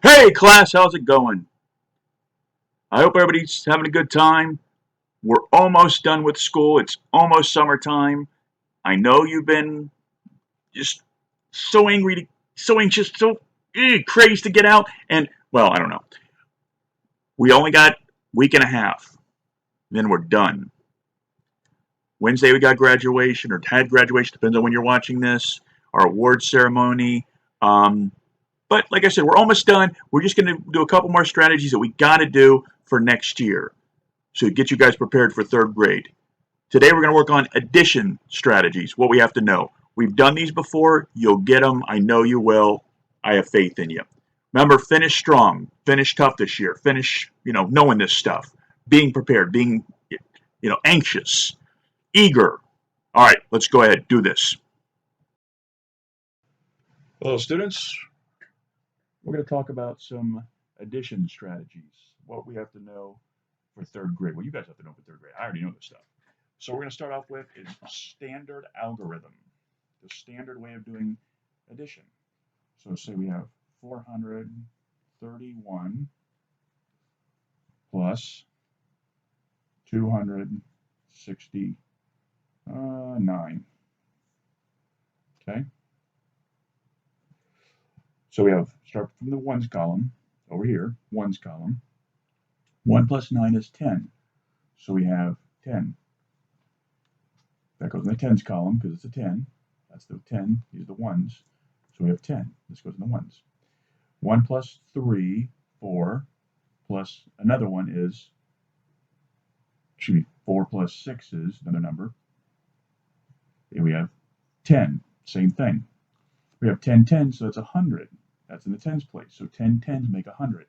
Hey class, how's it going? I hope everybody's having a good time. We're almost done with school. It's almost summertime. I know you've been just so angry, so anxious, so crazy to get out. And, well, I don't know. We only got a week and a half. Then we're done. Wednesday we got graduation, or had graduation, depends on when you're watching this, our award ceremony. Um, but like I said, we're almost done. We're just going to do a couple more strategies that we got to do for next year. So get you guys prepared for third grade. Today we're going to work on addition strategies, what we have to know. We've done these before. You'll get them. I know you will. I have faith in you. Remember, finish strong, finish tough this year, finish, knowing this stuff, being prepared, being, anxious, eager. All right, let's go ahead, do this. Hello, students. We're going to talk about some addition strategies, what we have to know for third grade. Well, you guys have to know for third grade. I already know this stuff. So we're going to start off with is standard algorithm, the standard way of doing addition. So say we have 431 plus 269. Okay. So we have start from the ones column over here, ones column. 1 plus 9 is 10. So we have 10. That goes in the tens column because it's a 10. That's the 10. These are the ones. So we have 10. This goes in the ones. 1 plus 3, 4, plus another one is, 4 plus 6 is another number. And we have 10. Same thing. We have 10 tens, so that's 100. That's in the tens place. So 10 tens make 100.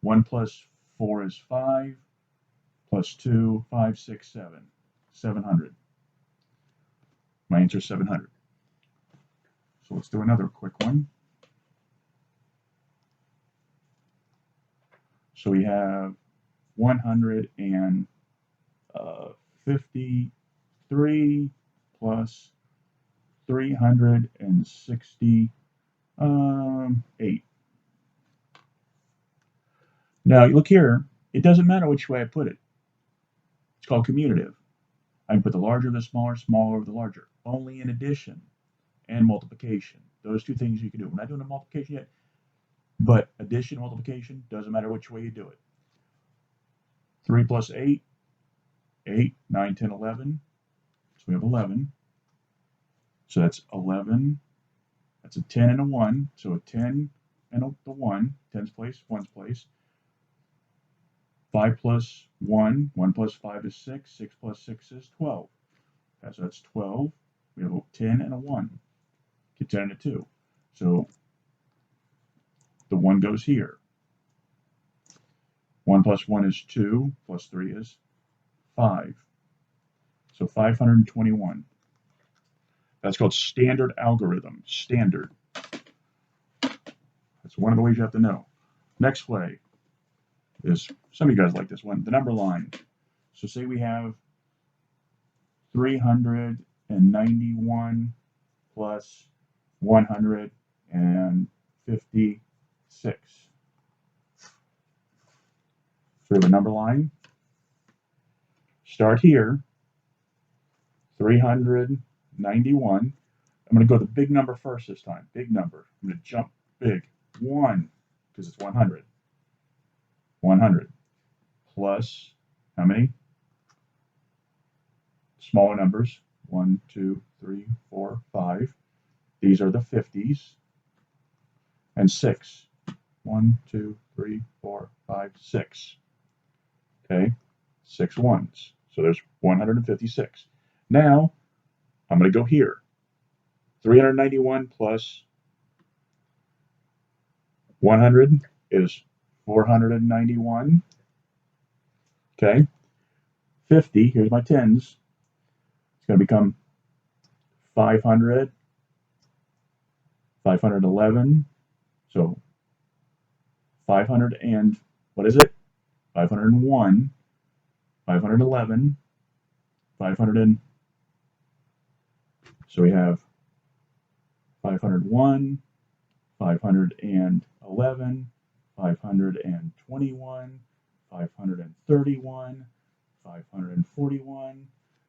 1 plus 4 is 5, plus 2, 5, 6, 7. 700. My answer is 700. So let's do another quick one. So we have 153 plus 368. Now look here, it doesn't matter which way I put it. It's called commutative. I can put the larger over the smaller, smaller over the larger. Only in addition and multiplication. Those two things you can do. We're not doing a multiplication yet, but addition, multiplication, doesn't matter which way you do it. 3 plus 8, 8, 9, 10, 11. So we have 11. So that's 11. That's a 10 and a 1. So a 10 and the 1. 10's place, 1's place. 5 plus 1. 1 plus 5 is 6. 6 plus 6 is 12. Okay, so that's 12. We have a 10 and a 1. Get 10 and a 2. So the 1 goes here. 1 plus 1 is 2. Plus 3 is 5. So 521. That's called standard algorithm. Standard. That's one of the ways you have to know. Next way is, some of you guys like this one, the number line. So say we have 391 plus 156. So we have a number line. Start here, 391. I'm going to go to the big number first this time. Big number. I'm going to jump big. 1, because it's 100. 100 plus how many? Smaller numbers. 1, 2, 3, 4, 5. These are the 50s. And 6. 1, 2, 3, 4, 5, 6. Okay, 6 ones. So there's 156. Now I'm going to go here. 391 plus 100 is 491. Okay, 50, here's my tens. It's going to become 500, 511. So 500 and, what is it? 501, 511, 500 and, so we have 501, 511, 521, 531, 541.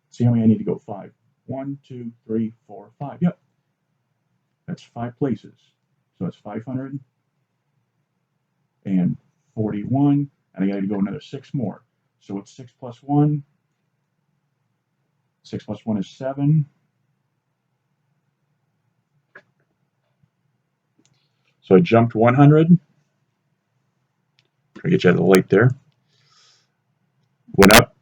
See how many I need to go? 5. 1, 2, 3, 4, 5. Yep. That's 5 places. So that's 541, and I got to go another 6 more. So it's 6 plus 1. 6 plus 1 is 7. So I jumped 100. Try to get you out of the light there. Went up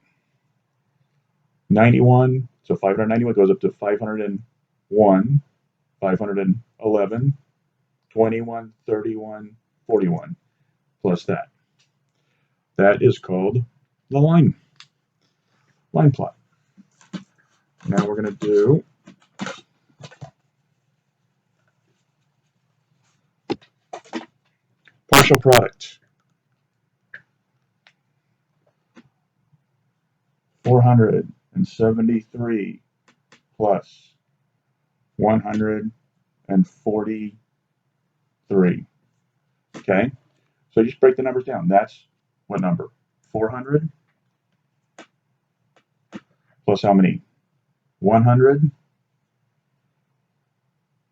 91. So 591 goes up to 501, 511, 21, 31, 41, plus that. That is called the line plot. Now we're going to do partial product. 473 plus 143. Okay, so just break the numbers down. That's what number? 400 plus how many? 100.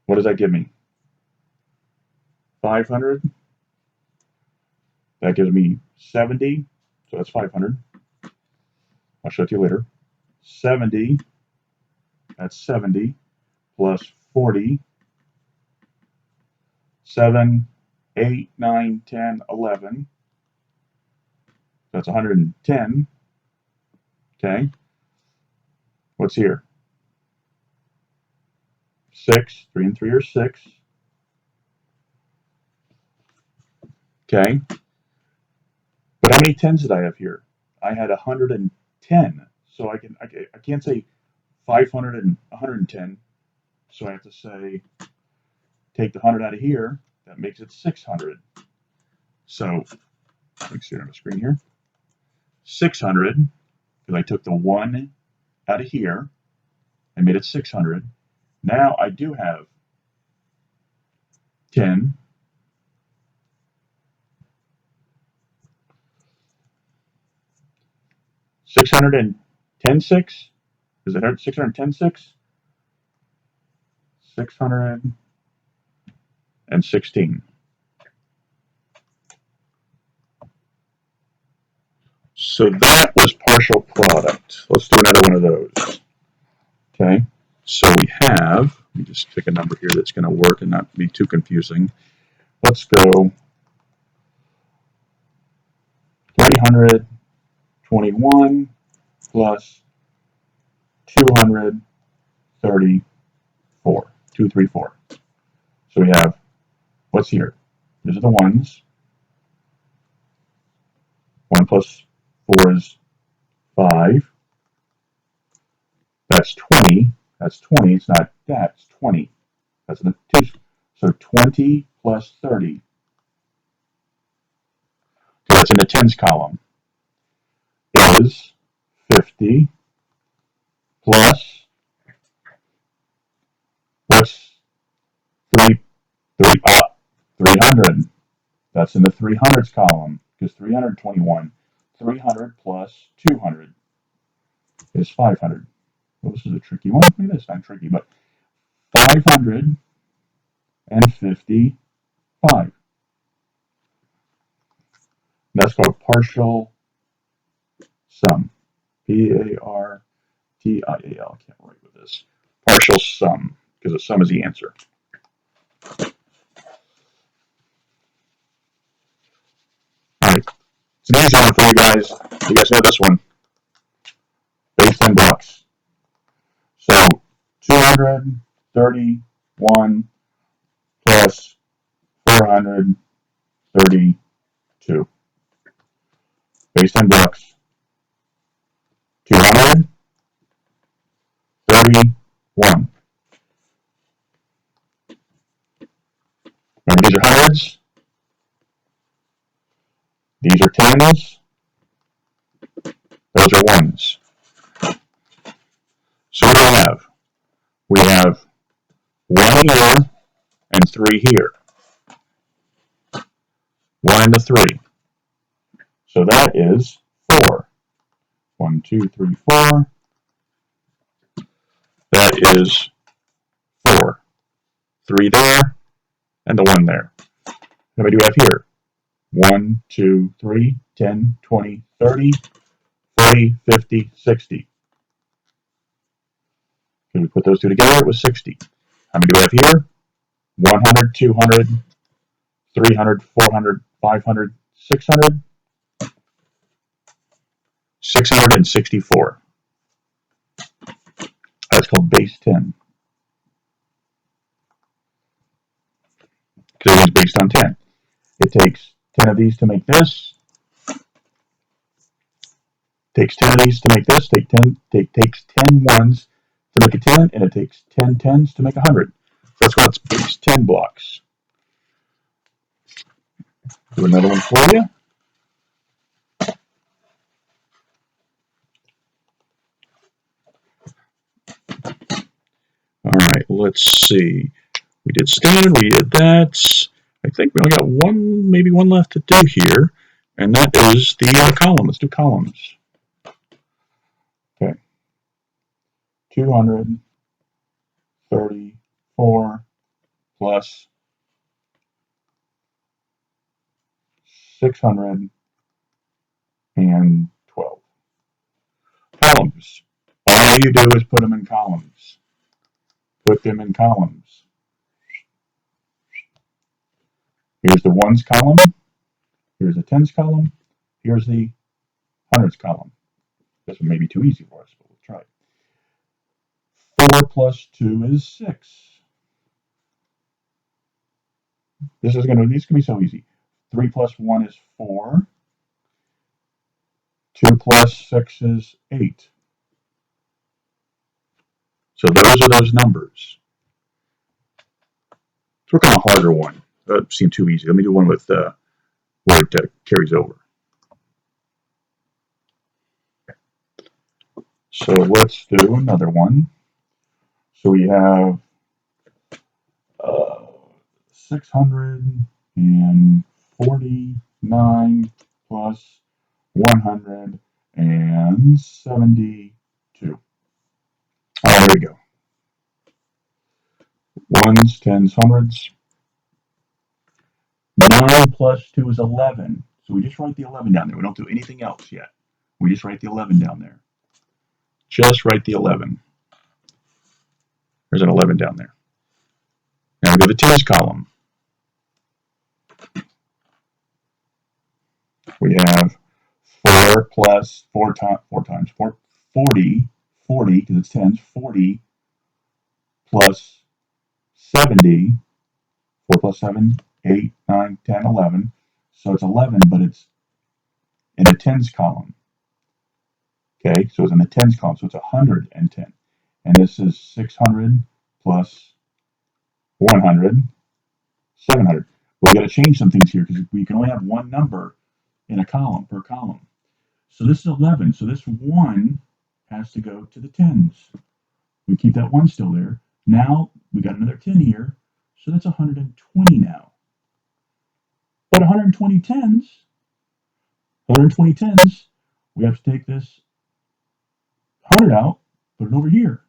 What does that give me? 500. That gives me 70. So that's 500. I'll show it to you later. 70. That's 70 plus 40. 7, 8, 9, 10, 11. That's 110. Okay. What's here? 6. 3 and 3 are 6. Okay. But how many 10s did I have here? I had 110. So I can't say 500 and 110. So I have to say, take the 100 out of here. That makes it 600. So, let me see it on the screen here. 600, because I took the 1 out of here and made it 600. Now I do have 10. $610.6? Is it $610.6? 616. So that was partial product. Let's do another one of those. Okay, so we have, let me just pick a number here that's going to work and not be too confusing. Let's go 321 plus 234. 234. So we have, what's here? These are the ones. 1 plus 4 is 5. That's 20. That's 20. It's not that. It's 20. That's the 2. So 20 plus 30. So that's in the tens column. Is 50 plus, what's 300. That's in the 300s column, because 321. 300 plus 200 is 500. Well, this is a tricky one. Maybe that's not tricky, but 555. That's called partial sum. P-A-R-T-I-A-L. I can't write with this. Partial sum, because the sum is the answer. All right. It's an easy one for you guys. You guys know this one. Base 10 blocks. So 231 plus 432. Base 10 blocks. 231. Remember, these are hundreds. These are tens. Those are ones. So what do we have? We have 1 here and 3 here. 1 and a 3. So that is 4. 1, 2, 3, 4. That is 4. 3 there, and the 1 there. How many do we have here? 1, 2, 3, 10, 20, 30, 40, 50, 60. Can we put those two together? It was 60. How many do we have here? 100, 200, 300, 400, 500, 600, 664. That's called base 10. Because it was based on 10. It takes 10 of these to make this. Takes 10 of these to make this. Takes 10 ones to make a 10, and it takes 10 tens to make 100. So that's why it's base 10 blocks. Do another one for you. All right, let's see. We did stand, we did that. I think we only got one, maybe one left to do here, and that is the column. Let's do columns. Okay. 234 plus 612. Columns. All you do is put them in columns. Put them in columns. Here's the ones column. Here's the tens column. Here's the hundreds column. This one may be too easy for us, but we'll try it. 4 plus 2 is 6. This can be so easy. 3 plus 1 is 4. 2 plus 6 is 8. So those are those numbers. Let's work on a harder one. That seemed too easy. Let me do one with where it carries over. So let's do another one. So we have 649 plus 172. Oh, there we go. Ones, tens, hundreds. 9 plus 2 is 11. So we just write the 11 down there. We don't do anything else yet. We just write the 11 down there. Just write the 11. There's an 11 down there. Now we go to the tens column. We have 4 plus 4 times 4, 40, because it's tens, 40 plus 70, 4 plus 7, 8, 9, 10, 11. So it's 11, but it's in a tens column. Okay, so it's in the tens column, so it's 110. And this is 600 plus 100, 700. But we got to change some things here because we can only have one number in a column, per column. So this is 11. So this 1 has to go to the tens. We keep that 1 still there. Now we got another 10 here. So that's 120 now. But 120 tens, we have to take this 100 out, put it over here.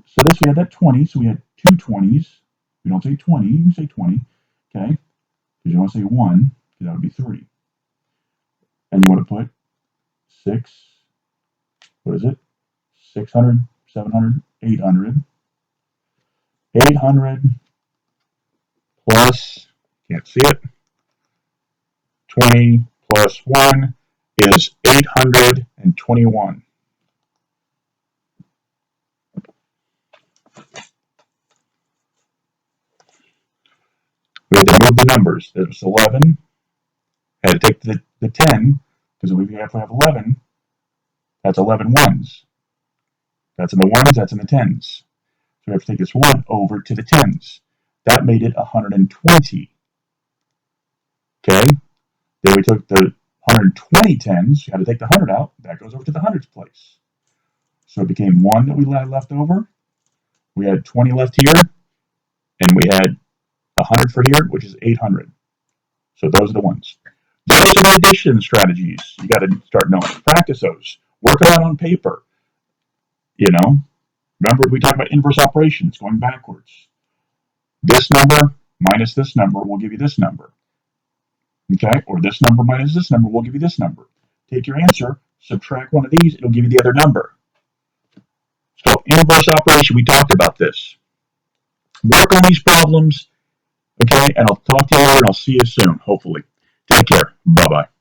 So this, we had that 20, so we had two 20s. We don't say 20, you can say 20, okay? Because you don't want to say 1, because that would be 3. And you want to put 6, what is it? 600, 700, 800. 800 plus, can't see it, 20 plus 1 is 821. We had to move the numbers. It was 11. Had to take the 10, because if we have to have 11, that's 11 ones. That's in the ones, that's in the tens. So we have to take this 1 over to the tens. That made it 120. Okay? Then we took the 120 tens, you had to take the 100 out, that goes over to the hundreds place. So it became 1 that we had left over. We had 20 left here, and we had 100 for here, which is 800. So those are the ones. Those are the addition strategies. You got to start knowing. Practice those. Work it out on paper. You know, remember we talked about inverse operations, going backwards. This number minus this number will give you this number. Okay, or this number minus this number will give you this number. Take your answer, subtract one of these, it'll give you the other number. So inverse operation, we talked about this. Work on these problems, okay, and I'll talk to you later and I'll see you soon, hopefully. Take care. Bye-bye.